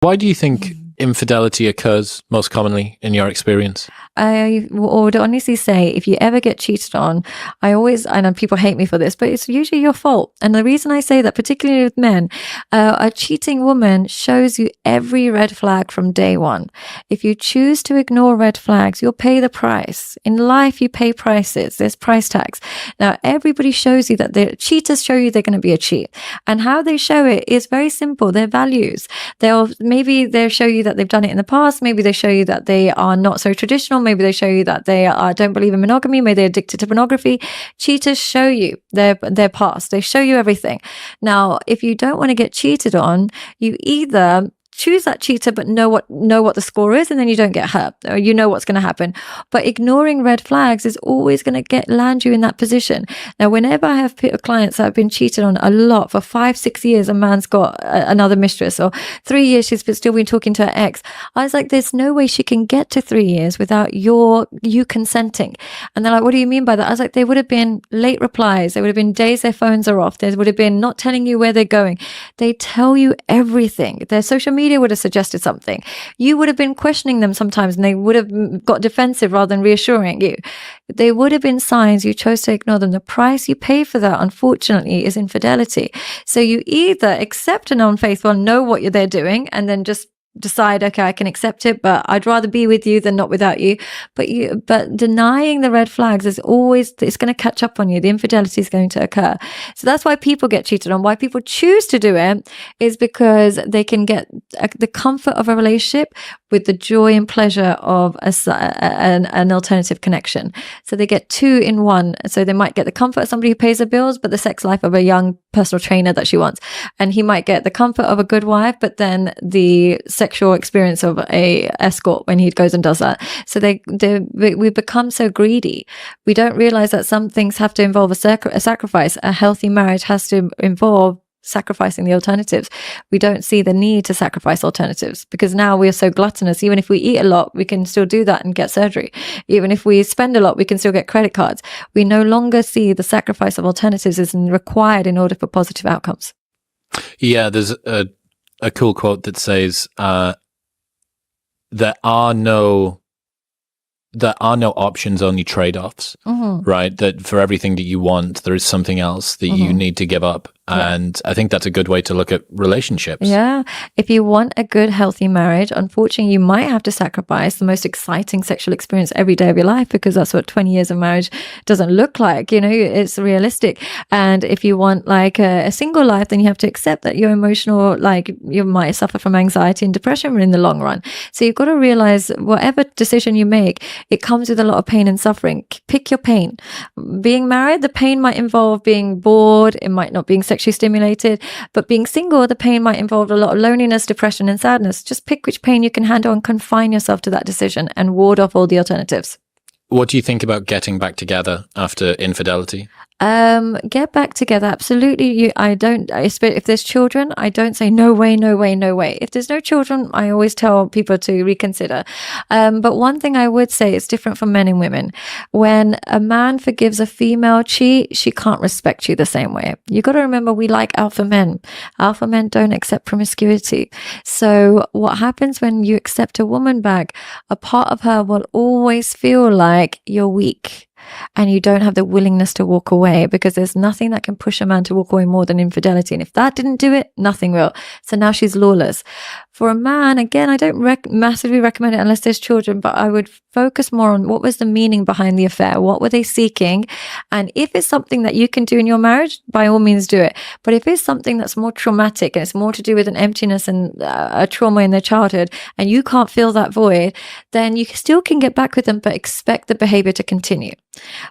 Why do you think infidelity occurs most commonly in your experience? I would honestly say if you ever get cheated on, I know people hate me for this, but it's usually your fault. And the reason I say that, particularly with men, a cheating woman shows you every red flag from day one. If you choose to ignore red flags, you'll pay the price. In life, you pay prices. There's price tags. Now, everybody shows you that the cheaters show you they're going to be a cheat. And how they show it is very simple. Their values. They'll show you that they've done it in the past. Maybe they show you that they are not so traditional. Maybe they show you that they don't believe in monogamy. Maybe they're addicted to pornography. Cheaters show you their past. They show you everything. Now, if you don't want to get cheated on, you either choose that cheater, but know what the score is, and then you don't get hurt, or you know what's going to happen. But ignoring red flags is always going to land you in that position. Now, whenever I have clients that have been cheated on a lot for 5-6 years, a man's got another mistress, or 3 years she's still been talking to her ex, I was like, there's no way she can get to 3 years without you consenting. And they're like, what do you mean by that? I was like, they would have been late replies. There would have been days their phones are off. There would have been not telling you where they're going. They tell you everything. Their social media would have suggested something. You would have been questioning them sometimes, and they would have got defensive rather than reassuring you. They would have been signs you chose to ignore them. The price you pay for that, unfortunately, is infidelity. So you either accept an unfaithful and know what they're doing, and then just decide, okay, I can accept it, but I'd rather be with you than not without you. But denying the red flags is always, it's going to catch up on you. The infidelity is going to occur. So that's why people get cheated on. Why people choose to do it is because they can get the comfort of a relationship with the joy and pleasure of an alternative connection. So they get two in one. So they might get the comfort of somebody who pays the bills, but the sex life of a young personal trainer that she wants. And he might get the comfort of a good wife, but then the sexual experience of a escort when he goes and does that. So we become so greedy. We don't realize that some things have to involve a sacrifice. A healthy marriage has to involve sacrificing the alternatives. We don't see the need to sacrifice alternatives because now we are so gluttonous. Even if we eat a lot, we can still do that and get surgery. Even if we spend a lot, we can still get credit cards. We no longer see the sacrifice of alternatives as required in order for positive outcomes. Yeah, there's a cool quote that says, there are no options, only trade-offs, right? That for everything that you want, there is something else that you need to give up. Yeah. And I think that's a good way to look at relationships. Yeah. If you want a good, healthy marriage, unfortunately, you might have to sacrifice the most exciting sexual experience every day of your life, because that's what 20 years of marriage doesn't look like. You know, it's realistic. And if you want like a single life, then you have to accept that your emotional, like you might suffer from anxiety and depression in the long run. So you've got to realize whatever decision you make, it comes with a lot of pain and suffering. Pick your pain. Being married, the pain might involve being bored. It might not being sexually stimulated, but being single, the pain might involve a lot of loneliness, depression, and sadness. Just pick which pain you can handle and confine yourself to that decision and ward off all the alternatives. What do you think about getting back together after infidelity? Get back together. Absolutely. If there's children, I don't say no way, no way, no way. If there's no children, I always tell people to reconsider. But one thing I would say is different from men and women. When a man forgives a female cheat, she can't respect you the same way. You got to remember, we like alpha men. Alpha men don't accept promiscuity. So what happens when you accept a woman back, a part of her will always feel like you're weak. And you don't have the willingness to walk away, because there's nothing that can push a man to walk away more than infidelity. And if that didn't do it, nothing will. So now she's lawless. For a man, again, I don't massively recommend it unless there's children, but I would focus more on what was the meaning behind the affair. What were they seeking? And if it's something that you can do in your marriage, by all means do it. But if it's something that's more traumatic and it's more to do with an emptiness and a trauma in their childhood, and you can't fill that void, then you still can get back with them, but expect the behavior to continue.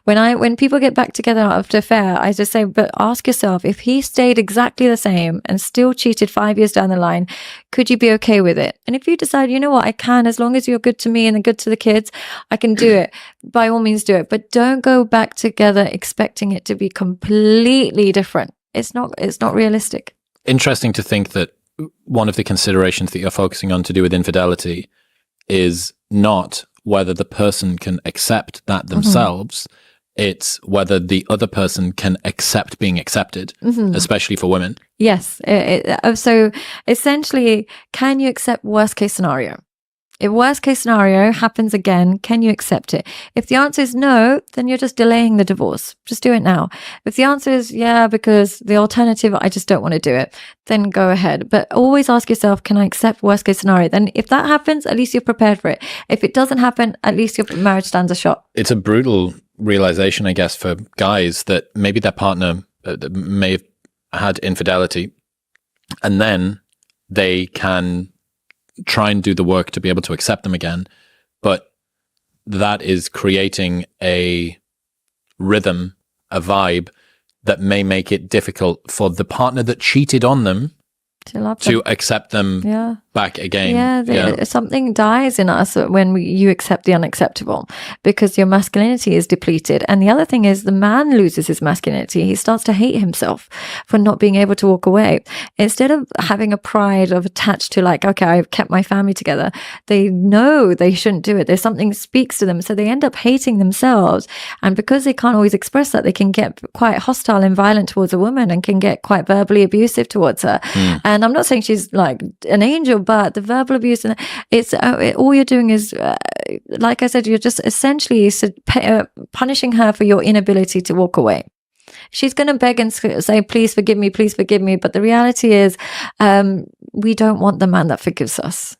When people get back together after an affair, I just say, but ask yourself, if he stayed exactly the same and still cheated 5 years down the line, could you be okay with it? And if you decide, you know what, I can, as long as you're good to me and good to the kids, I can do it. By all means do it. But don't go back together expecting it to be completely different. It's not realistic. Interesting to think that one of the considerations that you're focusing on to do with infidelity is not whether the person can accept that themselves. It's whether the other person can accept being accepted, especially for women. Yes. So essentially, can you accept worst case scenario? If worst case scenario happens again, can you accept it? If the answer is no, then you're just delaying the divorce. Just do it now. If the answer is yeah, because the alternative, I just don't want to do it, then go ahead. But always ask yourself, can I accept worst case scenario? Then if that happens, at least you're prepared for it. If it doesn't happen, at least your marriage stands a shot. It's a brutal realization, I guess, for guys that maybe their partner may have had infidelity, and then they can try and do the work to be able to accept them again. But that is creating a rhythm, a vibe that may make it difficult for the partner that cheated on them to accept them back again. Something dies in us when you accept the unacceptable, because your masculinity is depleted. And the other thing is, the man loses his masculinity. He starts to hate himself for not being able to walk away. Instead of having a pride of attached to like, okay, I've kept my family together, they know they shouldn't do it. There's something that speaks to them. So they end up hating themselves. And because they can't always express that, they can get quite hostile and violent towards a woman and can get quite verbally abusive towards her. And I'm not saying she's like an angel, but the verbal abuse, and it's all you're doing is, like I said, you're just essentially punishing her for your inability to walk away. She's going to beg and say, please forgive me, please forgive me. But the reality is, we don't want the man that forgives us.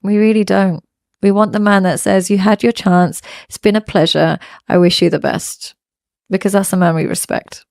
We really don't. We want the man that says, you had your chance. It's been a pleasure. I wish you the best. Because that's the man we respect.